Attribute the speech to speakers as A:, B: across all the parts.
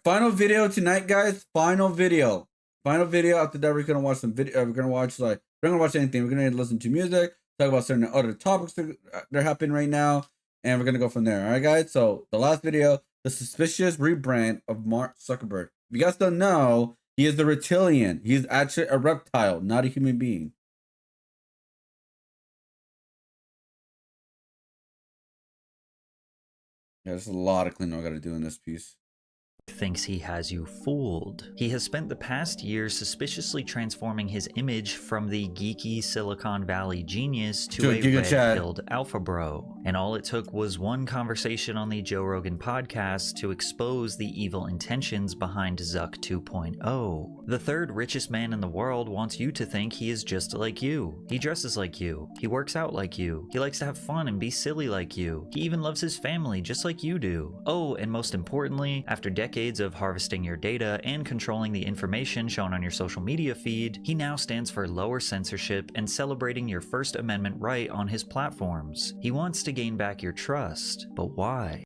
A: final video tonight, guys. Final video. After that, we're gonna watch some video. We're gonna watch anything. We're gonna listen to music, talk about certain other topics that are happening right now, and we're gonna go from there. All right, guys. So the last video, the suspicious rebrand of Mark Zuckerberg. If you guys don't know, he is a reptilian. He's actually a reptile, not a human being. Yeah, there's a lot of cleaning I gotta do in this piece.
B: Thinks he has you fooled. He has spent the past years suspiciously transforming his image from the geeky Silicon Valley genius to a red-pilled alpha bro. And all it took was one conversation on the Joe Rogan podcast to expose the evil intentions behind Zuck 2.0. The third richest man in the world wants you to think he is just like you. He dresses like you. He works out like you. He likes to have fun and be silly like you. He even loves his family just like you do. Oh, and most importantly, after decades of harvesting your data and controlling the information shown on your social media feed, he now stands for lower censorship and celebrating your First Amendment right on his platforms. He wants to gain back your trust, but why?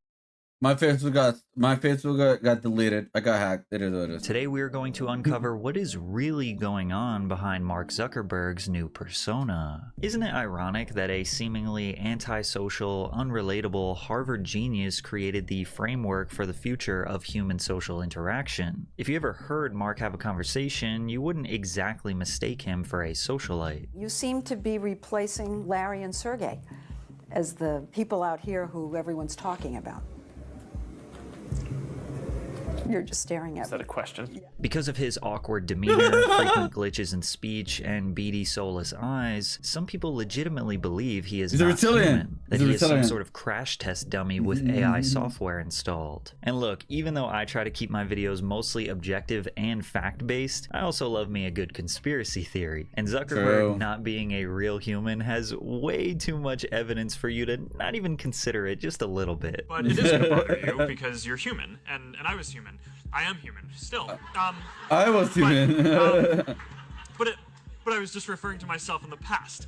A: My Facebook got deleted. I got hacked. It is what it is.
B: Today we are going to uncover what is really going on behind Mark Zuckerberg's new persona. Isn't it ironic that a seemingly antisocial, unrelatable Harvard genius created the framework for the future of human social interaction? If you ever heard Mark have a conversation, you wouldn't exactly mistake him for a socialite.
C: You seem to be replacing Larry and Sergey as the people out here who everyone's talking about. You're just staring at me.
D: Is that a question?
B: Because of his awkward demeanor, frequent glitches in speech, and beady, soulless eyes, some people legitimately believe he is not human, that he is some sort of crash test dummy with AI software installed. And look, even though I try to keep my videos mostly objective and fact-based, I also love me a good conspiracy theory. And Zuckerberg not being a real human has way too much evidence for you to not even consider it just a little bit.
D: But it is going to bother you because you're human, and I was human. I am human, still.
A: I was human.
D: But I was just referring to myself in the past.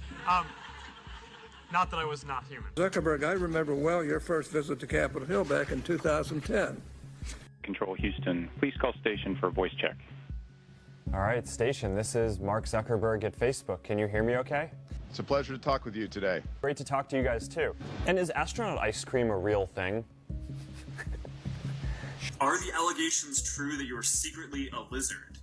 D: Not that I was not human.
E: Zuckerberg, I remember well your first visit to Capitol Hill back in 2010.
F: Control Houston, please call station for a voice check.
G: All right, station, this is Mark Zuckerberg at Facebook. Can you hear me okay?
H: It's a pleasure to talk with you today.
G: Great to talk to you guys too. And is astronaut ice cream a real thing?
I: Are the allegations true that you were secretly a lizard?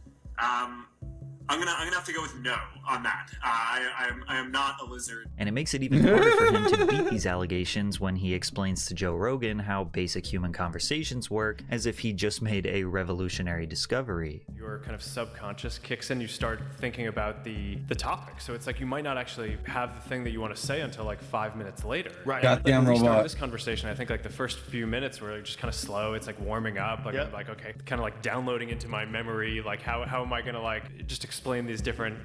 I: I'm gonna have to go with no on that. I am not a lizard.
B: And it makes it even harder for him to beat these allegations when he explains to Joe Rogan how basic human conversations work, as if he just made a revolutionary discovery.
D: Your kind of subconscious kicks in, you start thinking about the topic. So it's like you might not actually have the thing that you want to say until like 5 minutes later.
A: Right. Goddamn robot.
D: Start this conversation, I think like the first few minutes were just kind of slow. It's like warming up. Like I'm like, okay, kind of like downloading into my memory. Like how am I gonna like just explain these different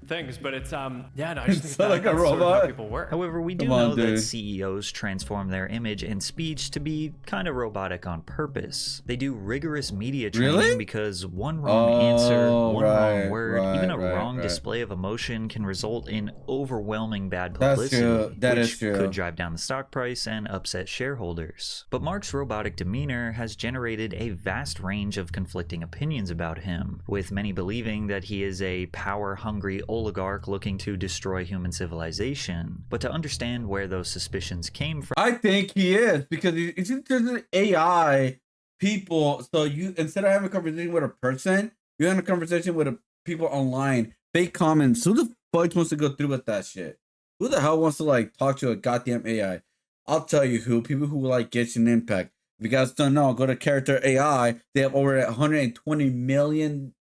D: things? But it's I just think
A: like a robot.
D: Sort of how people work.
B: However, we do know that CEOs transform their image and speech to be kind of robotic on purpose. They do rigorous media training because one wrong answer, one wrong word, even a wrong display of emotion can result in overwhelming bad publicity, which could drive down the stock price and upset shareholders. But Mark's robotic demeanor has generated a vast range of conflicting opinions about him, with many believing that he is a power-hungry oligarch looking to destroy human civilization. But to understand where those suspicions came from,
A: I think he is, because it's an AI people. So you, instead of having a conversation with a person, you're having a conversation with people online, fake comments. Who the fuck wants to go through with that shit? Who the hell wants to like talk to a goddamn AI? I'll tell you who. People who like Genshin Impact. If you guys don't know, go to Character AI. They have over 120 million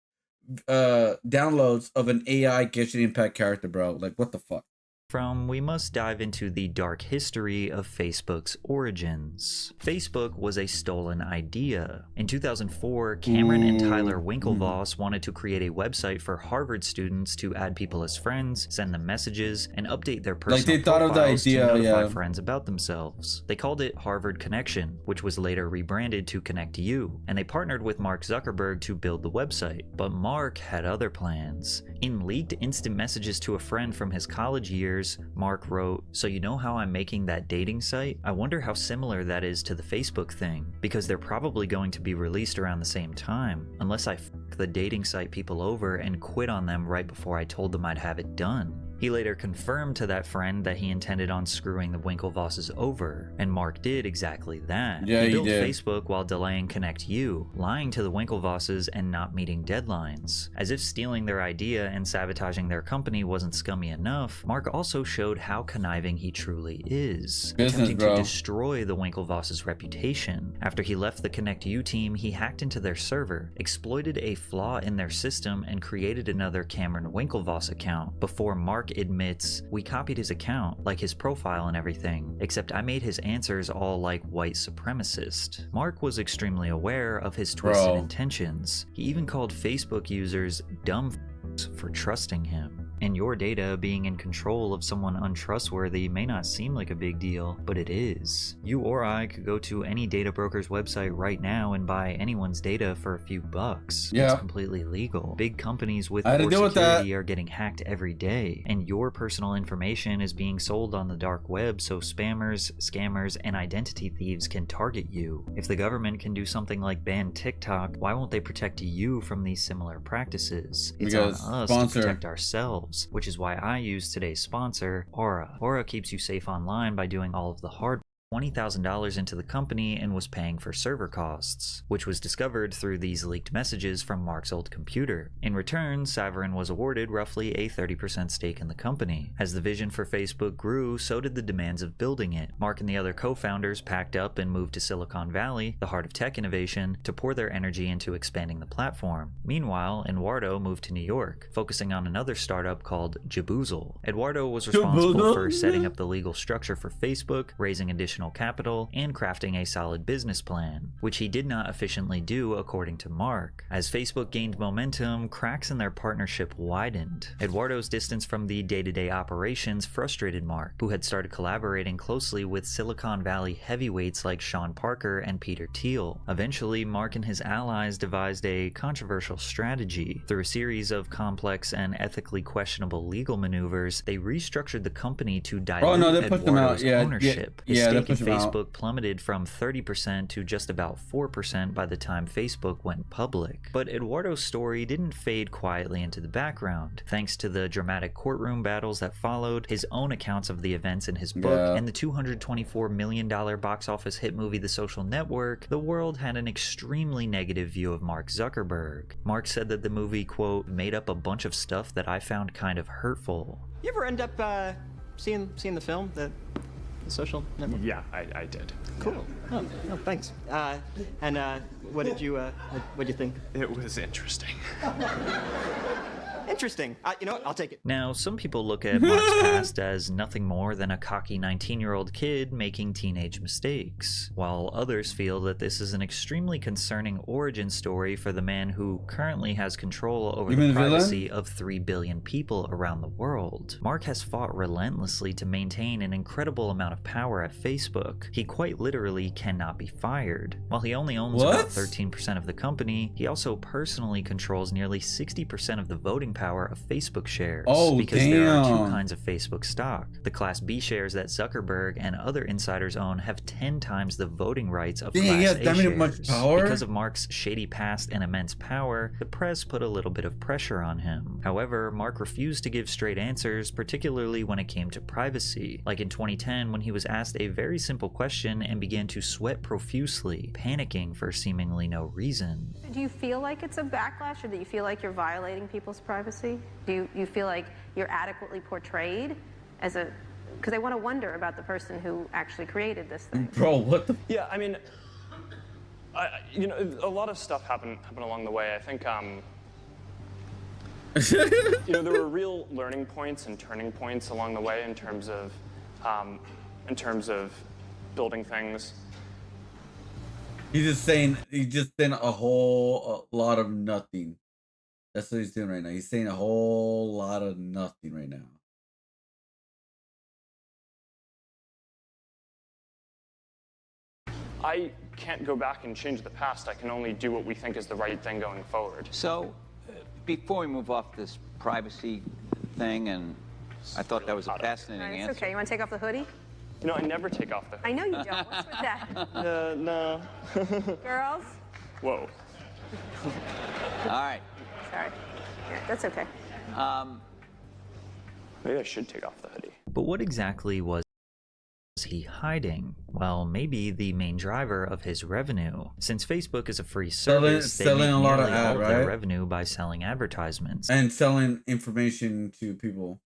A: downloads of an AI Genshin Impact character, bro. Like, what the fuck?
B: We must dive into the dark history of Facebook's origins. Facebook was a stolen idea. In 2004, Cameron and Tyler Winklevoss wanted to create a website for Harvard students to add people as friends, send them messages, and update their personal profiles to notify friends about themselves. They called it Harvard Connection, which was later rebranded to Connect You, and they partnered with Mark Zuckerberg to build the website. But Mark had other plans. In leaked instant messages to a friend from his college years, co-founders, Mark wrote, "So you know how I'm making that dating site? I wonder how similar that is to the Facebook thing, because they're probably going to be released around the same time, unless I f*** the dating site people over and quit on them right before I told them I'd have it done." He later confirmed to that friend that he intended on screwing the Winklevosses over, and Mark did exactly that.
A: Yeah,
B: he built
A: did.
B: Facebook while delaying Connect You, lying to the Winklevosses and not meeting deadlines. As if stealing their idea and sabotaging their company wasn't scummy enough, Mark also showed how conniving he truly is, attempting to destroy the Winklevosses' reputation. After he left the Connect You team, he hacked into their server, exploited a flaw in their system, and created another Cameron Winklevoss account. Before Mark admits, "We copied his account, like his profile and everything, except I made his answers all like white supremacist." Mark was extremely aware of his twisted intentions. He even called Facebook users dumb for trusting him. And your data being in control of someone untrustworthy may not seem like a big deal, but it is. You or I could go to any data broker's website right now and buy anyone's data for a few bucks.
A: Yeah.
B: It's completely legal. Big companies with
A: I had to
B: poor
A: deal with
B: security are getting hacked every day, and your personal information is being sold on the dark web so spammers, scammers, and identity thieves can target you. If the government can do something like ban TikTok, why won't they protect you from these similar practices? It's on us to protect ourselves, which is why I use today's sponsor, Aura. Aura keeps you safe online by doing all of the hard $20,000 into the company and was paying for server costs, which was discovered through these leaked messages from Mark's old computer. In return, Saverin was awarded roughly a 30% stake in the company. As the vision for Facebook grew, so did the demands of building it. Mark and the other co-founders packed up and moved to Silicon Valley, the heart of tech innovation, to pour their energy into expanding the platform. Meanwhile, Eduardo moved to New York, focusing on another startup called Jaboozle. Eduardo was responsible for setting up the legal structure for Facebook, raising additional capital, and crafting a solid business plan, which he did not efficiently do according to Mark. As Facebook gained momentum, cracks in their partnership widened. Eduardo's distance from the day-to-day operations frustrated Mark, who had started collaborating closely with Silicon Valley heavyweights like Sean Parker and Peter Thiel. Eventually, Mark and his allies devised a controversial strategy. Through a series of complex and ethically questionable legal maneuvers, they restructured the company to dilute Eduardo's ownership. The stake in Facebook plummeted from 30% to just about 4% by the time Facebook went public. But Eduardo's story didn't fade quietly into the background. Thanks to the dramatic courtroom battles that followed, his own accounts of the events in his book, and the $224 million box office hit movie The Social Network, the world had an extremely negative view of Mark Zuckerberg. Mark said that the movie, quote, made up a bunch of stuff that I found kind of hurtful.
J: You ever end up seeing the film, The Social Network?
D: Yeah, I did.
J: Cool. Oh, thanks. And what did you think?
D: It was interesting.
J: Interesting. You know what? I'll take it.
B: Now, some people look at Mark's past as nothing more than a cocky 19-year-old kid making teenage mistakes, while others feel that this is an extremely concerning origin story for the man who currently has control over the privacy of 3 billion people around the world. Mark has fought relentlessly to maintain an incredible amount of power at Facebook. He quite literally cannot be fired. While he only owns about 13% of the company, he also personally controls nearly 60% of the voting power of Facebook shares. Because there are two kinds of Facebook stock. The Class B shares that Zuckerberg and other insiders own have 10 times the voting rights of Class A shares.
A: Much power?
B: Because of Mark's shady past and immense power, the press put a little bit of pressure on him. However, Mark refused to give straight answers, particularly when it came to privacy. Like in 2010, when he was asked a very simple question and began to sweat profusely, panicking for seemingly no reason.
K: Do you feel like it's a backlash, or do you feel like you're violating people's privacy? Do you feel like you're adequately portrayed as a... Because I want to wonder about the person who actually created this thing.
A: Bro, what the...
G: Yeah, I mean, you know, a lot of stuff happened along the way. I think, you know, there were real learning points and turning points along the way in terms of building things.
A: He's just saying a whole lot of nothing. That's what he's doing right now. He's saying a whole lot of nothing right now.
G: I can't go back and change the past. I can only do what we think is the right thing going forward.
L: So, before we move off this privacy thing and I thought that was a fascinating
K: It's
L: answer.
K: okay. You want to take off the hoodie?
G: You know, I never take off the hood.
K: I know you don't. What's with that?
G: No.
K: Girls?
G: Whoa.
L: All right.
K: Sorry. Yeah, that's okay.
G: Maybe I should take off the hoodie.
B: But what exactly was he hiding? Well, maybe the main driver of his revenue. Since Facebook is a free service, they make
A: selling a lot of
B: nearly all
A: ad,
B: of their
A: right?
B: revenue by selling advertisements.
A: And selling information to people.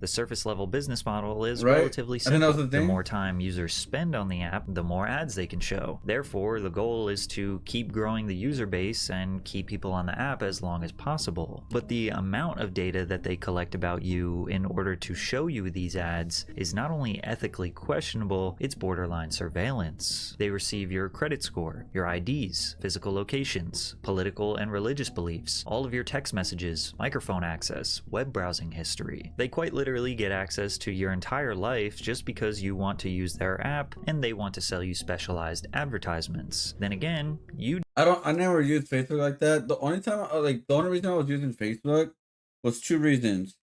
B: The surface level business model is
A: Right.
B: relatively
A: I think that was
B: simple.
A: the
B: The
A: thing.
B: more time users spend on the app, the more ads they can show. Therefore, the goal is to keep growing the user base and keep people on the app as long as possible. But the amount of data that they collect about you in order to show you these ads is not only ethically questionable, it's borderline surveillance. They receive your credit score, your IDs, physical locations, political and religious beliefs, all of your text messages, microphone access, web browsing history. They quite literally get access to your entire life just because you want to use their app and they want to sell you specialized advertisements. Then again,
A: I never used Facebook like that. The only reason I was using Facebook was two reasons.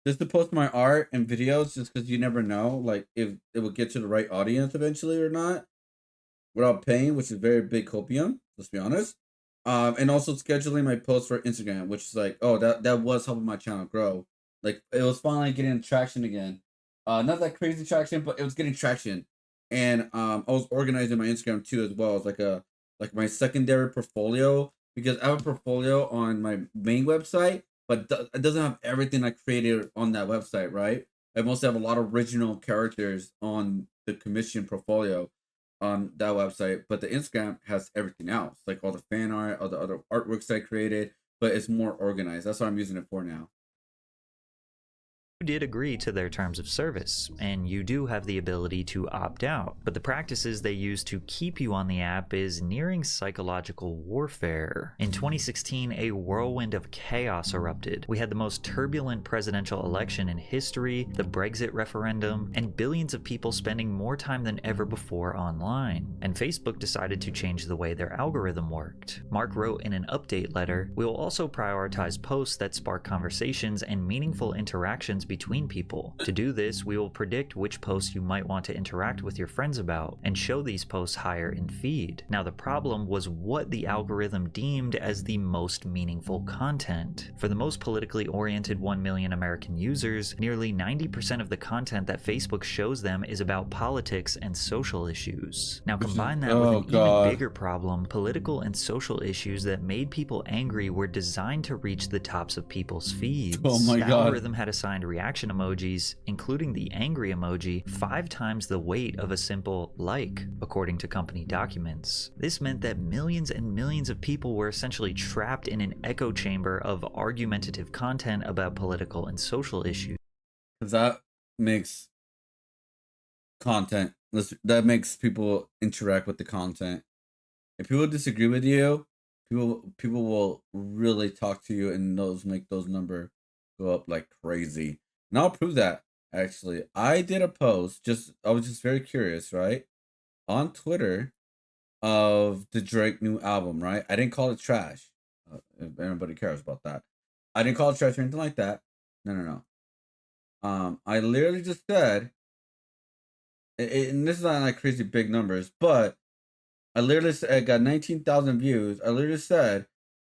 A: Just to post my art and videos, just because you never know, like, if it will get to the right audience eventually or not, without paying, which is very big copium, let's be honest. And also scheduling my posts for Instagram, which is like, oh, that was helping my channel grow. Like, it was finally getting traction again. Not that crazy traction, but it was getting traction. And I was organizing my Instagram too as well as like my secondary portfolio, because I have a portfolio on my main website, but it doesn't have everything I created on that website, right? I mostly have a lot of original characters on the commission portfolio on that website, but the Instagram has everything else, like all the fan art, all the other artworks I created, but it's more organized. That's what I'm using it for now.
B: did agree to their terms of service, and you do have the ability to opt out, but the practices they use to keep you on the app is nearing psychological warfare. In 2016, a whirlwind of chaos erupted. We had the most turbulent presidential election in history, the Brexit referendum, and billions of people spending more time than ever before online. And Facebook decided to change the way their algorithm worked. Mark wrote in an update letter, "We will also prioritize posts that spark conversations and meaningful interactions between people. To do this, we will predict which posts you might want to interact with your friends about and show these posts higher in feed." Now the problem was what the algorithm deemed as the most meaningful content. For the most politically oriented 1 million American users, nearly 90% of the content that Facebook shows them is about politics and social issues. Now combine that with an even bigger problem. Political and social issues that made people angry were designed to reach the tops of people's feeds.
A: Oh my
B: the
A: God.
B: algorithm had assigned reaction emojis, including the angry emoji, 5 times the weight of a simple like, according to company documents. This meant that millions and millions of people were essentially trapped in an echo chamber of argumentative content about political and social issues.
A: Because that makes content, that makes people interact with the content. If people disagree with you, people will really talk to you, and make those numbers go up like crazy. And I'll prove that. Actually, I did a post. I was just very curious, right, on Twitter, of the Drake new album. Right, I didn't call it trash. If anybody cares about that, I didn't call it trash or anything like that. No. I literally just said, and this is not like crazy big numbers, but I literally said, I got 19,000 views. I literally said,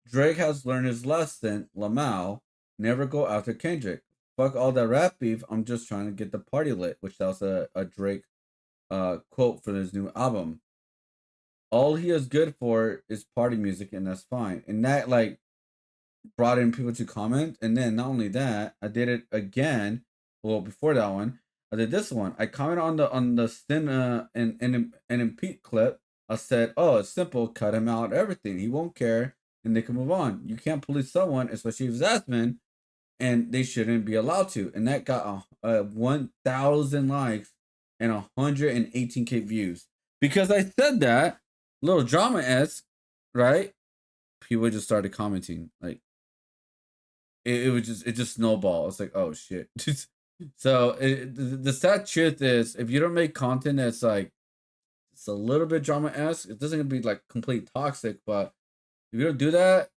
A: Drake has learned his lesson, Lamau, never go after Kendrick. Fuck all that rap beef, I'm just trying to get the party lit, which that was a Drake quote for his new album. All he is good for is party music, and that's fine. And that like brought in people to comment. And then not only that, I did it again. Well, before that one, I did this one. I commented on the Stin and Pete clip. I said, "Oh, it's simple. Cut him out. Everything. He won't care, and they can move on. You can't police someone, especially if it's Aspen, and they shouldn't be allowed to." And that got 1,000 likes and 118K views because I said that little drama-esque, right? People just started commenting like it just snowballed. It's like, oh shit. So the sad truth is, if you don't make content that's like it's a little bit drama-esque, it doesn't be like complete toxic, but if you don't do that,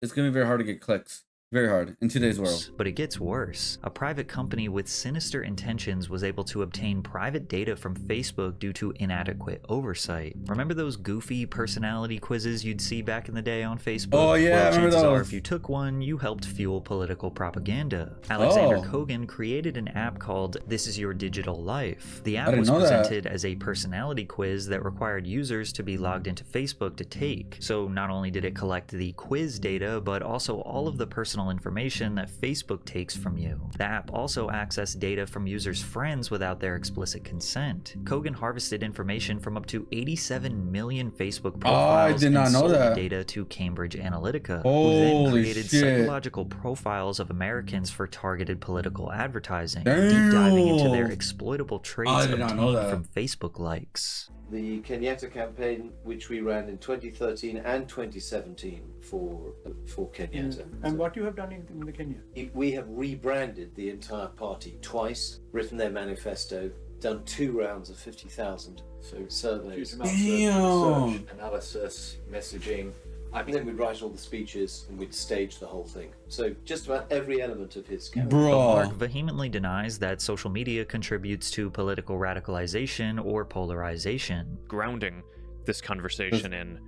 A: it's gonna be very hard to get clicks. Very hard in today's world.
B: But it gets worse. A private company with sinister intentions was able to obtain private data from Facebook due to inadequate oversight. Remember those goofy personality quizzes you'd see back in the day on Facebook?
A: Oh yeah,
B: well,
A: I remember
B: chances
A: those.
B: are if you took one, you helped fuel political propaganda. Alexander Kogan created an app called This Is Your Digital Life. The app was presented as a personality quiz that required users to be logged into Facebook to take. So not only did it collect the quiz data, but also all of the personal information that Facebook takes from you. The app also accessed data from users' friends without their explicit consent. Kogan harvested information from up to 87 million Facebook profiles and sold the data to Cambridge Analytica, who then created psychological profiles of Americans for targeted political advertising, deep diving into their exploitable traits obtained from Facebook likes.
M: The Kenyatta campaign, which we ran in 2013 and 2017 for Kenyatta.
N: And what you have done in the Kenya?
M: We have rebranded the entire party twice, written their manifesto, done 2 rounds of 50,000 surveys.
A: Damn.
M: Research, analysis, messaging. And then we'd write all the speeches and we'd stage the whole thing. So just about every element of his campaign.
B: But Mark vehemently denies that social media contributes to political radicalization or polarization.
D: Grounding this conversation in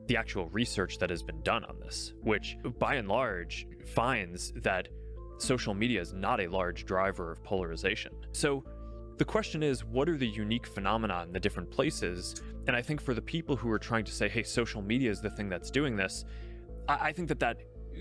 D: the actual research that has been done on this, which by and large finds that social media is not a large driver of polarization. So the question is, what are the unique phenomena in the different places? And I think for the people who are trying to say, hey, social media is the thing that's doing this, I think that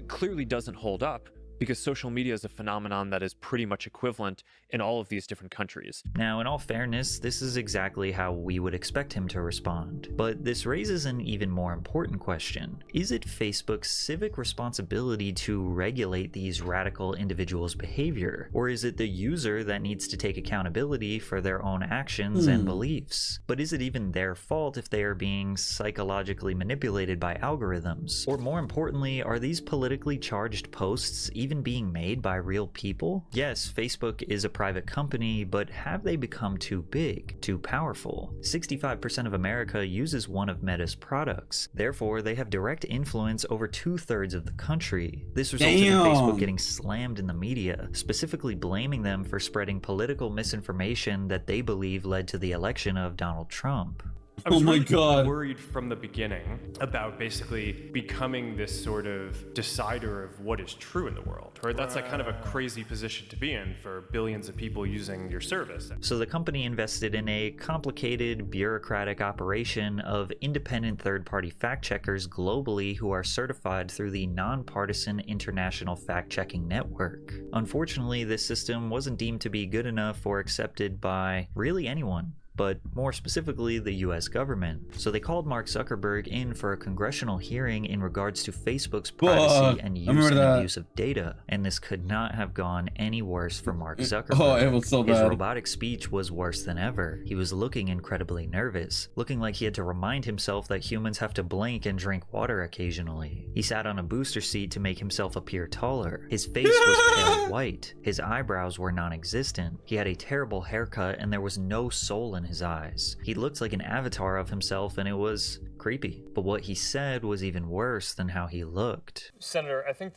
D: clearly doesn't hold up, because social media is a phenomenon that is pretty much equivalent in all of these different countries.
B: Now, in all fairness, this is exactly how we would expect him to respond. But this raises an even more important question. Is it Facebook's civic responsibility to regulate these radical individuals' behavior? Or is it the user that needs to take accountability for their own actions and beliefs? But is it even their fault if they are being psychologically manipulated by algorithms? Or more importantly, are these politically charged posts even being made by real people? Yes, Facebook is a private company, but have they become too big, too powerful? 65% of America uses one of Meta's products. Therefore, they have direct influence over 2/3 of the country. This resulted in Facebook getting slammed in the media, specifically blaming them for spreading political misinformation that they believe led to the election of Donald Trump.
D: I was really worried from the beginning about basically becoming this sort of decider of what is true in the world, right? That's like kind of a crazy position to be in for billions of people using your service.
B: So the company invested in a complicated, bureaucratic operation of independent third-party fact-checkers globally who are certified through the Nonpartisan International Fact-Checking Network. Unfortunately, this system wasn't deemed to be good enough or accepted by really anyone, but more specifically the US government. So they called Mark Zuckerberg in for a congressional hearing in regards to Facebook's privacy and use and abuse of data. And this could not have gone any worse for Mark Zuckerberg.
A: It was so
B: His
A: bad.
B: robotic speech was worse than ever. He was looking incredibly nervous, looking like he had to remind himself that humans have to blink and drink water occasionally. He sat on a booster seat to make himself appear taller. His face was pale white. His eyebrows were non-existent. He had a terrible haircut and there was no soul in his eyes. He looked like an avatar of himself and it was creepy. But what he said was even worse than how he looked.
O: Senator, I think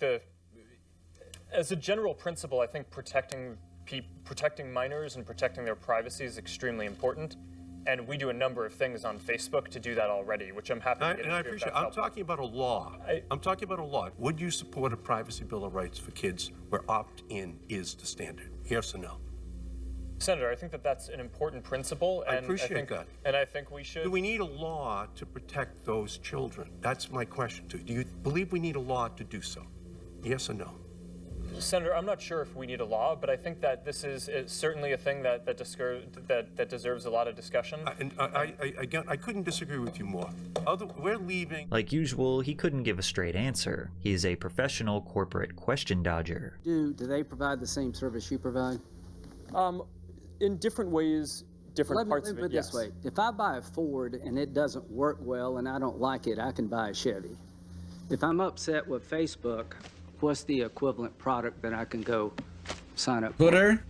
O: as a general principle, I think protecting minors and protecting their privacy is extremely important. And we do a number of things on Facebook to do that already, which I'm happy to get into.
N: And I appreciate it. I'm talking about a law. I'm talking about a law. Would you support a privacy bill of rights for kids where opt-in is the standard? Yes or no?
O: Senator, I think that's an important principle. And
N: I appreciate that.
O: And I think we should.
N: Do we need a law to protect those children? That's my question to you. Do you believe we need a law to do so? Yes or no?
O: Senator, I'm not sure if we need a law, but I think that this is certainly a thing that deserves a lot of discussion.
N: I couldn't disagree with you more. We're leaving.
B: Like usual, he couldn't give a straight answer. He is a professional corporate question dodger.
P: Do they provide the same service you provide?
O: In different ways, different parts of it,
P: Let me put it this way. If I buy a Ford and it doesn't work well and I don't like it, I can buy a Chevy. If I'm upset with Facebook, what's the equivalent product that I can go sign up for?
A: Twitter?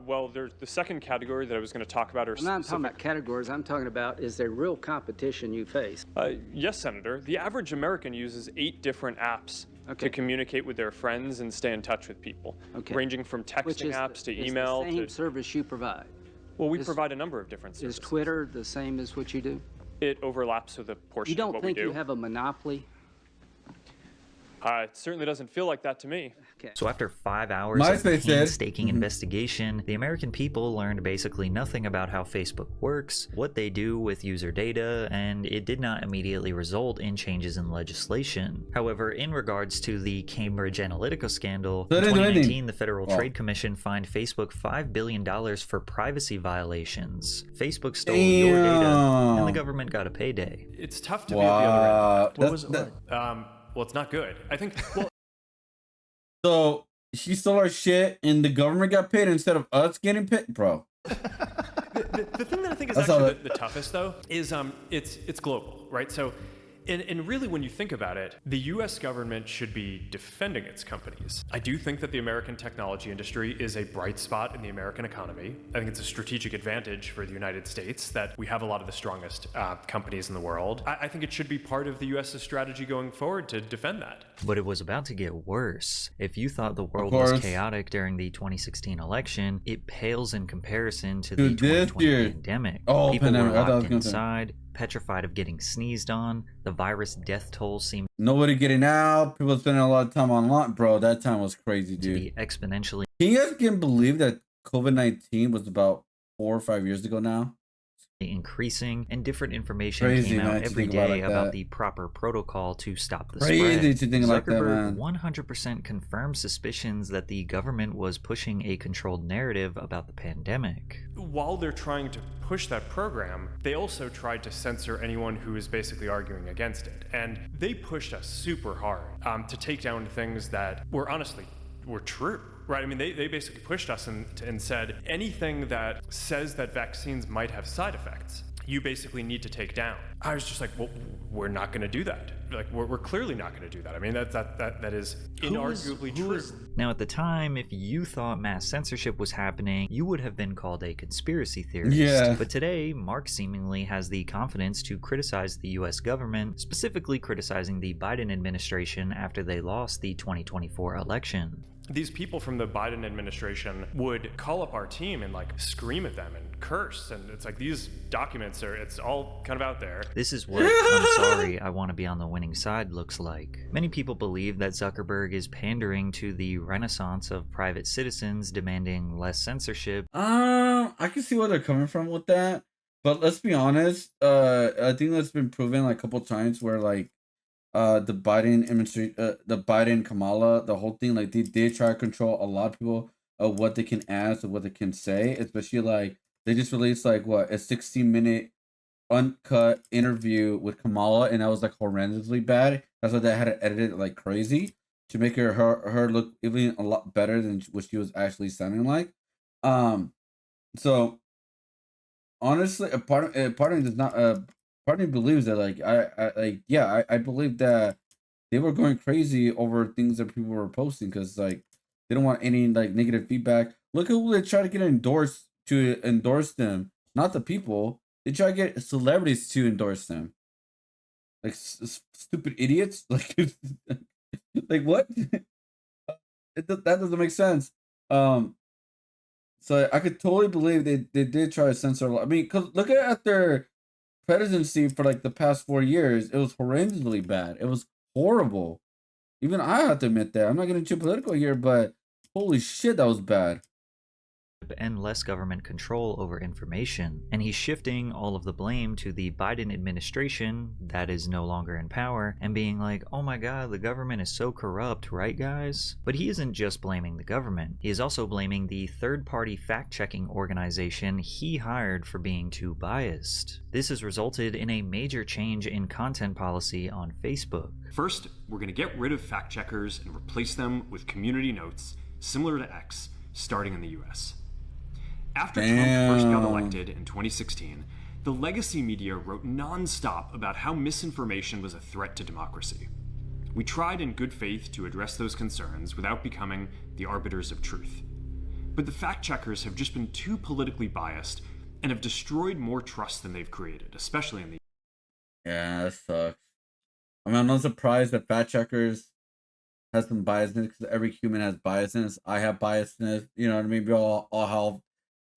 O: Well, there's the second category that I was going to talk about.
P: I'm not talking about categories. I'm talking about, is there real competition you face?
O: Yes, Senator. The average American uses 8 different apps to communicate with their friends and stay in touch with people, ranging from texting apps to email.
P: Is the same service you provide?
O: Well, we provide a number of different services.
P: Is Twitter the same as what you do?
O: It overlaps with a portion of what we do.
P: You don't think you have a monopoly?
O: It certainly doesn't feel like that to me.
B: So after 5 hours of painstaking investigation, the American people learned basically nothing about how Facebook works, what they do with user data, and it did not immediately result in changes in legislation. However, in regards to the Cambridge Analytica scandal, in 2019, the Federal Trade Commission fined Facebook $5 billion for privacy violations. Facebook stole your data, and the government got a payday.
D: It's tough to be at the other end. What was it like? Well, it's not good. I think. Well,
A: so she stole our shit, and the government got paid instead of us getting paid, bro.
D: The thing that I think is actually the toughest, though, is it's global, right? So, and really, when you think about it, the U.S. government should be defending its companies. I do think that the American technology industry is a bright spot in the American economy. I think it's a strategic advantage for the United States that we have a lot of the strongest companies in the world. I think it should be part of the U.S.'s strategy going forward to defend that.
B: But it was about to get worse. If you thought the world was chaotic during the 2016 election, it pales in comparison to the 2020 pandemic. People were locked inside, petrified of getting sneezed on. The virus death toll seemed
A: nobody getting out. People spending a lot of time online, bro. That time was crazy, dude.
B: To be exponentially.
A: Can you guys believe that COVID-19 was about 4 or 5 years ago now?
B: Increasing, and different information came out every day about the proper protocol to stop the spread. Zuckerberg 100% confirmed suspicions that the government was pushing a controlled narrative about the pandemic.
D: While they're trying to push that program, they also tried to censor anyone who is basically arguing against it. And they pushed us super hard to take down things that were true. Right, I mean, they basically pushed us and said anything that says that vaccines might have side effects, you basically need to take down. I was just like, well, we're not going to do that. Like, we're clearly not going to do that. I mean, that is inarguably true.
B: Now, at the time, if you thought mass censorship was happening, you would have been called a conspiracy theorist.
A: Yeah.
B: But today, Mark seemingly has the confidence to criticize the U.S. government, specifically criticizing the Biden administration after they lost the 2024 election.
D: These people from the Biden administration would call up our team and like scream at them and curse, and it's like these documents it's all kind of out there.
B: This is what I'm sorry, I want to be on the winning side looks like. Many people believe that Zuckerberg is pandering to the renaissance of private citizens demanding less censorship.
A: I can see where they're coming from with that, but let's be honest, I think that's been proven like a couple times where like the Biden administration, the Biden Kamala, the whole thing, like they did try to control a lot of people of what they can ask or what they can say, especially like they just released like what a 16-minute uncut interview with Kamala, and that was like horrendously bad. That's why they had to edit it like crazy to make her look even a lot better than what she was actually sounding like. So honestly, a part of me does not part of me believes that I believe that they were going crazy over things that people were posting because like they don't want any like negative feedback. Look at who they try to get to endorse them, not the people. They try to get celebrities to endorse them, like stupid idiots. Like like what? That doesn't make sense. So I could totally believe they did try to censor a lot. I mean, cause look at their presidency for like the past 4 years. It was horrendously bad. It was horrible. Even I have to admit that. I'm not getting too political here, but holy shit, that was bad.
B: And less government control over information. And he's shifting all of the blame to the Biden administration that is no longer in power and being like, oh my god, the government is so corrupt, right guys? But he isn't just blaming the government. He is also blaming the third-party fact-checking organization he hired for being too biased. This has resulted in a major change in content policy on Facebook.
Q: First, we're going to get rid of fact-checkers and replace them with community notes similar to X, starting in the US. After Trump first got elected in 2016, the legacy media wrote non-stop about how misinformation was a threat to democracy. We tried in good faith to address those concerns without becoming the arbiters of truth. but the fact checkers have just been too politically biased and have destroyed more trust than they've created, especially in the
A: Yeah, that sucks. I mean, I'm not surprised that fact checkers has some biasness because every human has biasness. I have biasness. You know what I mean? We all have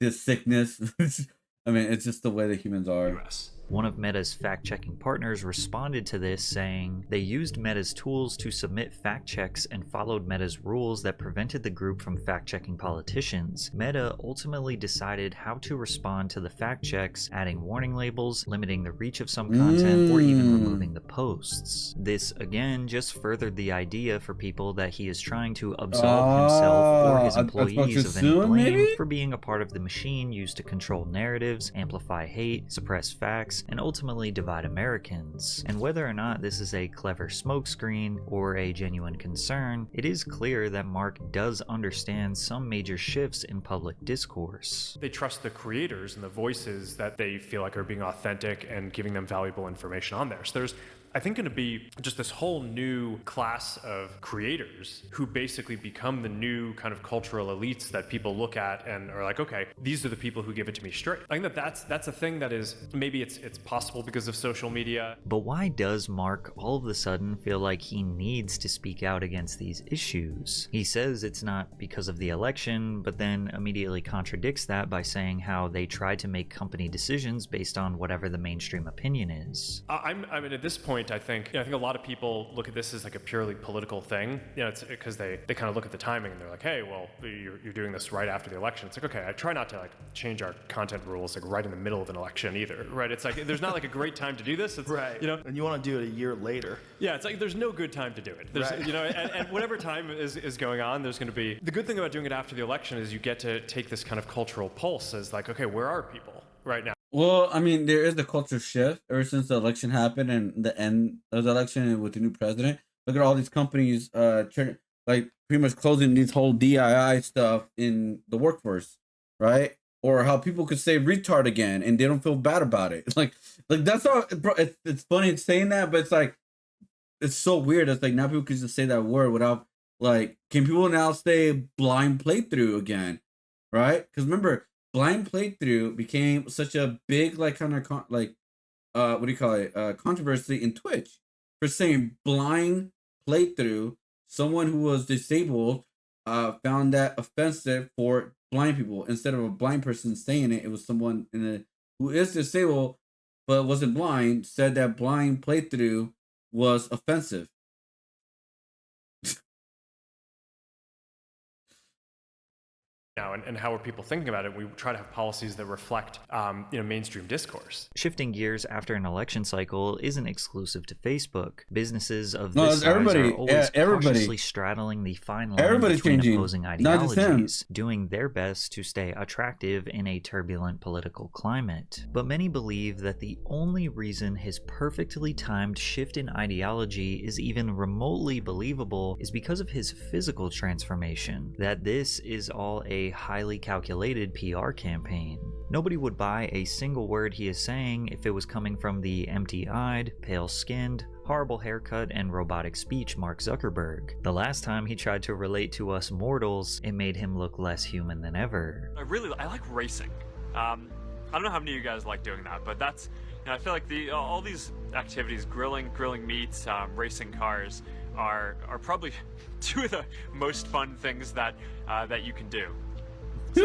A: this sickness. I mean, it's just the way that humans are.
Q: US.
B: One of Meta's fact-checking partners responded to this saying, they used Meta's tools to submit fact checks and followed Meta's rules that prevented the group from fact-checking politicians. Meta ultimately decided how to respond to the fact checks, adding warning labels, limiting the reach of some content, or even removing the posts. This, again, just furthered the idea for people that he is trying to absolve himself or his employees of any blame for being a part of the machine used to control narratives, amplify hate, suppress facts, and ultimately divide Americans. And whether or not this is a clever smokescreen or a genuine concern, it is clear that Mark does understand some major shifts in public discourse.
D: They trust the creators and the voices that they feel like are being authentic and giving them valuable information on there. So there's, I think, going to be just this whole new class of creators who basically become the new kind of cultural elites that people look at and are like, okay, these are the people who give it to me straight. I think that's a thing that is, maybe it's possible because of social media.
B: But why does Mark all of a sudden feel like he needs to speak out against these issues? He says it's not because of the election, but then immediately contradicts that by saying how they tried to make company decisions based on whatever the mainstream opinion is.
D: I mean, at this point, I think a lot of people look at this as like a purely political thing. You know, it's because they kind of look at the timing and they're like, hey, well, you're doing this right after the election. It's like, okay, I try not to like change our content rules like right in the middle of an election either, right? It's like there's not like a great time to do this. It's,
R: right.
D: You know,
R: and you want to do it a year later.
D: Yeah, it's like there's no good time to do it. There's,
R: right.
D: You know, and whatever time is going on, there's going to be. The good thing about doing it after the election is you get to take this kind of cultural pulse as like, okay, where are people right now?
A: Well, I mean, there is the culture shift ever since the election happened and the end of the election and with the new president. Look at all these companies, like pretty much closing these whole DII stuff in the workforce, right? Or how people could say retard again and they don't feel bad about it. Like that's all. Bro, it's funny saying that, but it's like it's so weird. It's like now people can just say that word without like. Can people now say blind playthrough again, right? Because remember. Blind playthrough became such a big like kind of what do you call it controversy in Twitch for saying blind playthrough. Someone who was disabled found that offensive for blind people. Instead of a blind person saying it, it was someone who is disabled but wasn't blind said that blind playthrough was offensive.
D: Now, and how are people thinking about it? We try to have policies that reflect, mainstream discourse.
B: Shifting gears after an election cycle isn't exclusive to Facebook. Businesses of this size are always cautiously straddling the fine line between opposing ideologies, doing their best to stay attractive in a turbulent political climate. But many believe that the only reason his perfectly timed shift in ideology is even remotely believable is because of his physical transformation. That this is all a highly calculated PR campaign. Nobody would buy a single word he is saying if it was coming from the empty-eyed, pale-skinned, horrible haircut, and robotic speech Mark Zuckerberg. The last time he tried to relate to us mortals, it made him look less human than ever.
O: I like racing. I don't know how many of you guys like doing that, but that's, I feel like all these activities, grilling meats, racing cars, are probably two of the most fun things that you can do.
B: So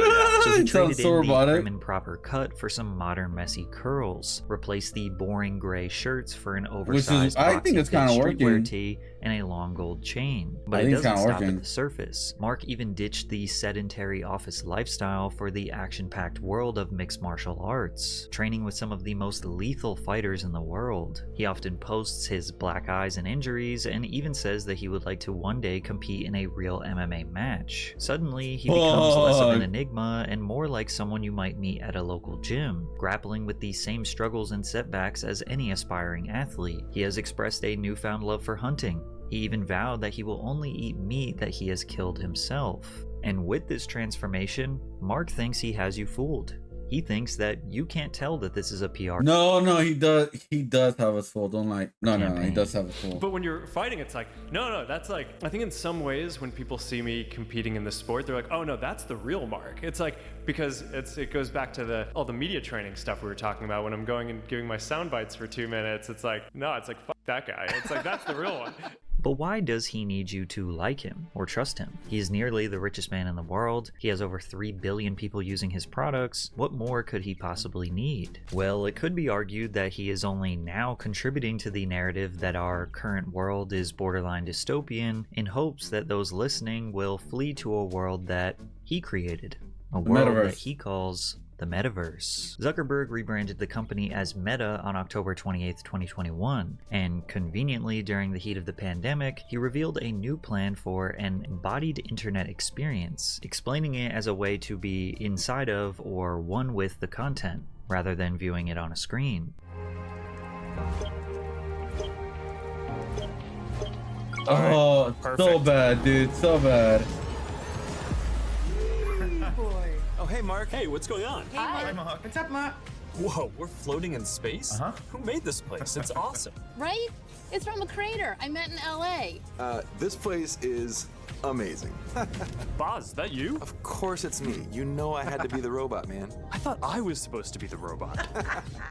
B: he traded in the prim and proper cut for some modern messy curls, replaced the boring gray shirts for an oversized streetwear tee and a long gold chain. But it doesn't stop at the surface. Mark even ditched the sedentary office lifestyle for the action-packed world of mixed martial arts, training with some of the most lethal fighters in the world. He often posts his black eyes and injuries, and even says that he would like to one day compete in a real MMA match. Suddenly, he becomes less of an enigma and more like someone you might meet at a local gym, grappling with the same struggles and setbacks as any aspiring athlete. He has expressed a newfound love for hunting. He even vowed that he will only eat meat that he has killed himself. And with this transformation, Mark thinks he has you fooled. He thinks that you can't tell that this is a PR.
A: No, he does have us fooled. Don't lie. No, he does have us fooled.
D: But when you're fighting, it's like, no, that's like, I think in some ways when people see me competing in the sport, they're like, oh no, that's the real Mark. It's like, because it goes back to all the media training stuff we were talking about. When I'm going and giving my sound bites for 2 minutes, it's like, no, it's like, fuck that guy. It's like, that's the real one.
B: But why does he need you to like him or trust him? He is nearly the richest man in the world. He has over 3 billion people using his products. What more could he possibly need? Well, it could be argued that he is only now contributing to the narrative that our current world is borderline dystopian in hopes that those listening will flee to a world that he created. A world that he calls the metaverse. Zuckerberg rebranded the company as Meta on October 28, 2021, and conveniently during the heat of the pandemic, he revealed a new plan for an embodied internet experience, explaining it as a way to be inside of or one with the content, rather than viewing it on a screen.
A: Oh, so bad, dude, so bad.
R: Oh, hey, Mark. Hey, what's going on?
S: Hey, Hi, Mark. What's up, Mark?
R: Whoa, we're floating in space? Who made this place? It's awesome.
S: Right? It's from a crater I met in LA.
T: This place is amazing.
R: Boz, is that you?
T: Of course it's me. You know I had to be the robot, man.
R: I thought I was supposed to be the robot.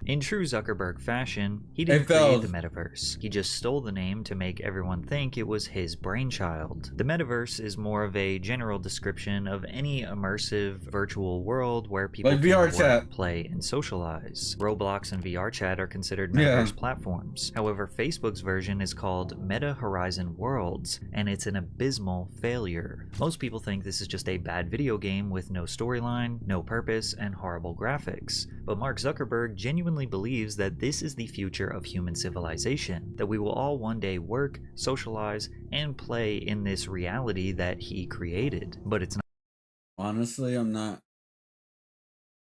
B: In true Zuckerberg fashion, he didn't create the metaverse. He just stole the name to make everyone think it was his brainchild. The metaverse is more of a general description of any immersive virtual world where people
A: like
B: can
A: VR
B: work,
A: chat,
B: play, and socialize. Roblox and VR chat are considered metaverse platforms. However, Facebook's version is called Meta Horizon Worlds, and it's an abysmal failure. Most people think this is just a bad video game with no storyline, no purpose, and horrible graphics. But Mark Zuckerberg genuinely believes that this is the future of human civilization, that we will all one day work, socialize, and play in this reality that he created. But it's not.
A: Honestly,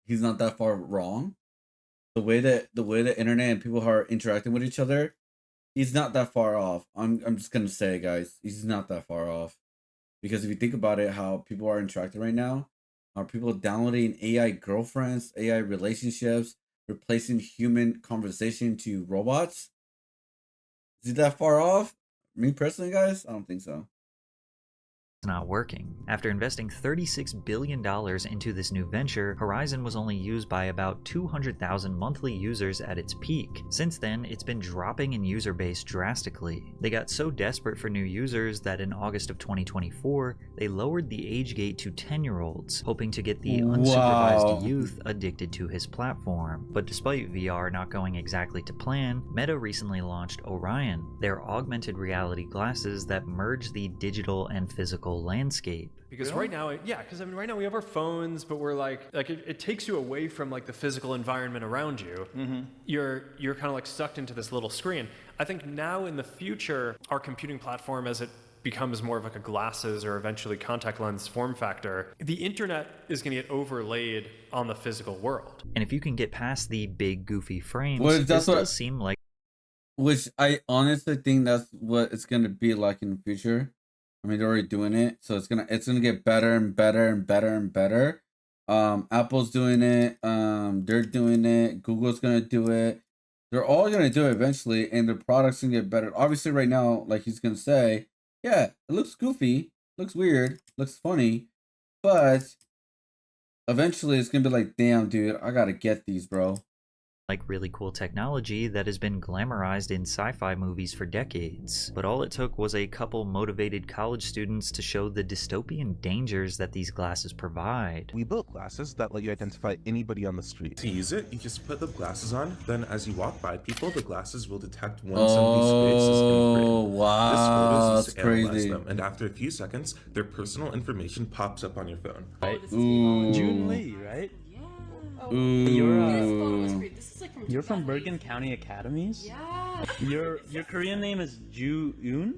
A: he's not that far wrong. The way that the internet and people are interacting with each other, he's not that far off. I'm just gonna say, guys, he's not that far off. Because if you think about it, how people are interacting right now, are people downloading AI girlfriends, AI relationships, replacing human conversation to robots? Is it that far off? Me personally, guys, I don't think so.
B: Not working. After investing $36 billion into this new venture, Horizon was only used by about 200,000 monthly users at its peak. Since then, it's been dropping in user base drastically. They got so desperate for new users that in August of 2024, they lowered the age gate to 10-year-olds, hoping to get the unsupervised youth addicted to his platform. But despite VR not going exactly to plan, Meta recently launched Orion, their augmented reality glasses that merge the digital and physical landscape.
D: Because right now, right now we have our phones, but we're like it takes you away from like the physical environment around you. Mm-hmm. You're kind of like sucked into this little screen. I think now in the future, our computing platform, as it becomes more of like a glasses or eventually contact lens form factor, the internet is going to get overlaid on the physical world.
B: And if you can get past the big goofy frames, this does seem like.
A: Which I honestly think that's what it's going to be like in the future. I mean, they're already doing it, so it's gonna get better and better and better and better. Apple's doing it. They're doing it. Google's gonna do it. They're all gonna do it eventually, and the products gonna get better. Obviously, right now, like he's gonna say, yeah, it looks goofy, looks weird, looks funny, but eventually it's gonna be like, damn, dude, I gotta get these, bro.
B: Like really cool technology that has been glamorized in sci-fi movies for decades. But all it took was a couple motivated college students to show the dystopian dangers that these glasses provide.
U: We built glasses that let you identify anybody on the street.
V: To use it, you just put the glasses on, then as you walk by people, the glasses will detect when somebody's face is in frame.
A: Oh, wow, that's crazy.
V: Them, and after a few seconds, their personal information pops up on your phone.
A: Right? Ooh.
W: June Lee, right?
A: Ooh.
W: You're from Bergen County Academies? Yeah. Your Korean name is Ju-eun?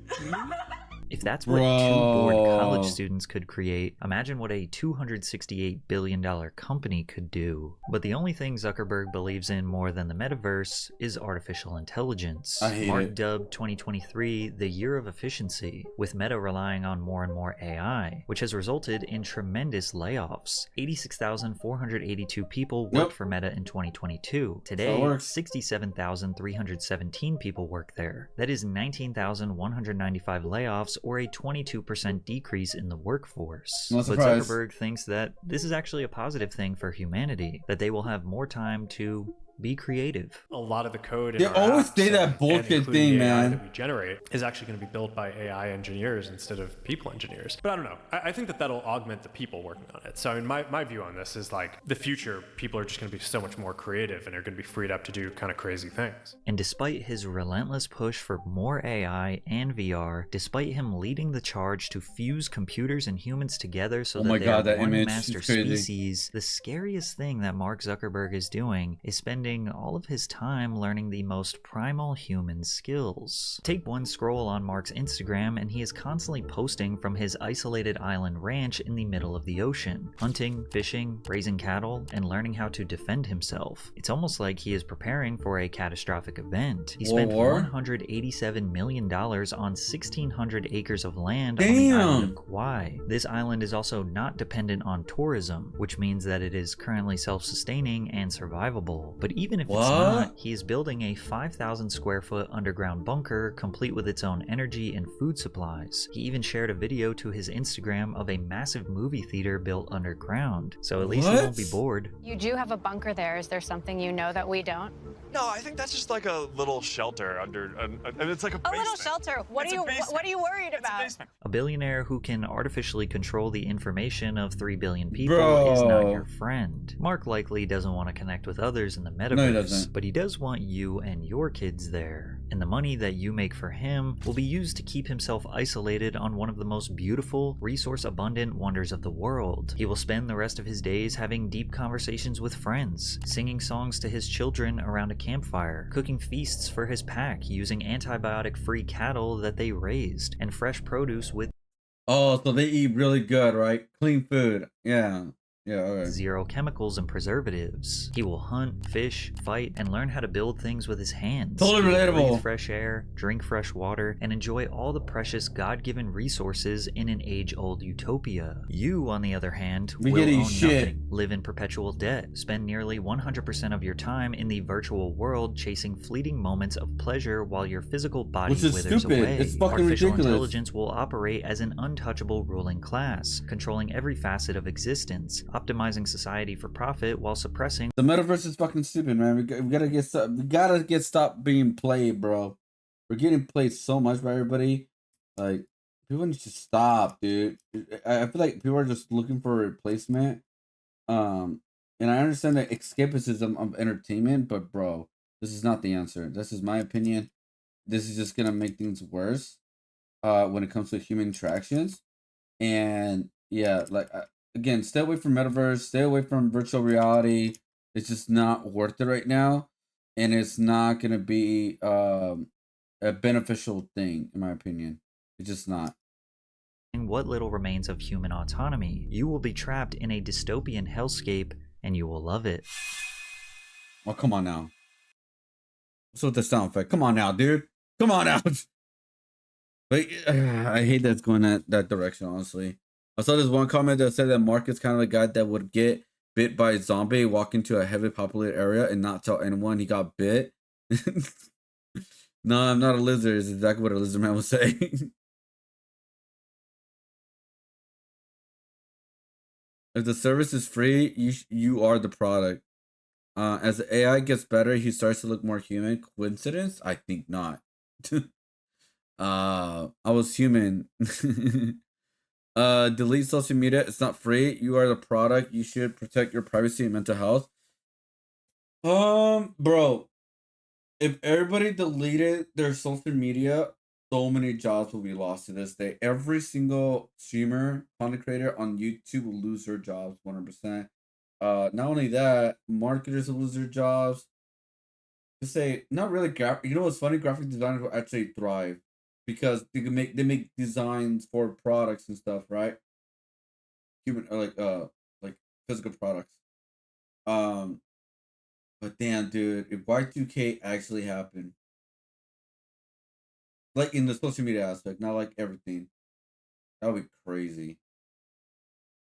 B: If that's what 2 bored college students could create, imagine what a $268 billion company could do. But the only thing Zuckerberg believes in more than the metaverse is artificial intelligence. Mark dubbed 2023 the year of efficiency, with Meta relying on more and more AI, which has resulted in tremendous layoffs. 86,482 people worked for Meta in 2022. Today, 67,317 people work there. That is 19,195 layoffs, or a 22% decrease in the workforce. But Zuckerberg thinks that this is actually a positive thing for humanity, that they will have more time to be creative.
D: A lot of the code in
A: they
D: our
A: always
D: apps
A: say that bullshit thing, man.
D: that we generate is actually going to be built by AI engineers instead of people engineers. But I don't know. I think that that'll augment the people working on it. So I mean, my view on this is like the future, people are just going to be so much more creative and are going to be freed up to do kind of crazy things.
B: And despite his relentless push for more AI and VR, despite him leading the charge to fuse computers and humans together so that they are one master species, the scariest thing that Mark Zuckerberg is doing is spending all of his time learning the most primal human skills. Take one scroll on Mark's Instagram and he is constantly posting from his isolated island ranch in the middle of the ocean, hunting, fishing, raising cattle, and learning how to defend himself. It's almost like he is preparing for a catastrophic event. He spent $187 million on 1,600 acres of land on the island of Kauai. This island is also not dependent on tourism, which means that it is currently self-sustaining and survivable. But even if it's not, he is building a 5,000 square foot underground bunker complete with its own energy and food supplies. He even shared a video to his Instagram of a massive movie theater built underground, so at least he won't be bored.
C: You do have a bunker there. Is there something you know that we don't?
R: No, I think that's just like a little shelter under, and it's like a basement.
C: A little shelter? What are you worried about?
B: A billionaire who can artificially control the information of 3 billion people is not your friend. Mark likely doesn't want to connect with others in the metaverse, but he does want you and your kids there. And the money that you make for him will be used to keep himself isolated on one of the most beautiful, resource-abundant wonders of the world. He will spend the rest of his days having deep conversations with friends, singing songs to his children around a campfire, cooking feasts for his pack using antibiotic-free cattle that they raised, and fresh produce with
A: so they eat really good, right? Clean food. Yeah. Yeah, okay.
B: Zero chemicals and preservatives. He will hunt, fish, fight, and learn how to build things with his hands.
A: Totally relatable.
B: Breathe fresh air, drink fresh water, and enjoy all the precious God-given resources in an age-old utopia. You, on the other hand, will own nothing, live in perpetual debt, spend nearly 100% of your time in the virtual world chasing fleeting moments of pleasure while your physical body withers away.
A: It's fucking
B: Artificial
A: ridiculous.
B: intelligence will operate as an untouchable ruling class, controlling every facet of existence, optimizing society for profit while suppressing.
A: The metaverse is fucking stupid, man. We gotta get stopped being played, bro. We're getting played so much by everybody. Like, people need to stop, dude. I feel like people are just looking for a replacement. And I understand the escapism of entertainment, but bro, this is not the answer. This is my opinion. This is just gonna make things worse when it comes to human interactions. And yeah, like again, stay away from metaverse, stay away from virtual reality. It's just not worth it right now, and it's not gonna be a beneficial thing, in my opinion. It's just not.
B: What little remains of human autonomy. You will be trapped in a dystopian hellscape, and you will love it.
A: Oh, come on now. What's with the sound effect? Come on now, dude. Come on now. But I hate that it's going that direction, honestly. I saw this one comment that said that Mark is kind of a guy that would get bit by a zombie, walk into a heavily populated area, and not tell anyone he got bit. No, I'm not a lizard. Is exactly what a lizard man would say. If the service is free, you are the product. As the AI gets better, he starts to look more human. Coincidence? I think not. I was human. Delete social media. It's not free. You are the product. You should protect your privacy and mental health. Bro, if everybody deleted their social media, so many jobs will be lost to this day. Every single streamer, content creator on YouTube will lose their jobs 100%. Not only that, marketers will lose their jobs. To say, not really. You know what's funny? Graphic designers will actually thrive because they make designs for products and stuff, right? Human like physical products. But damn, dude, if Y2K actually happened, like in the social media aspect, not like everything, that would be crazy.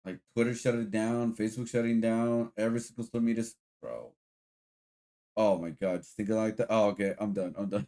A: Like Twitter shut it down, Facebook shutting down, every single social media, bro. Oh my god, just thinking like that. Oh, okay, I'm done.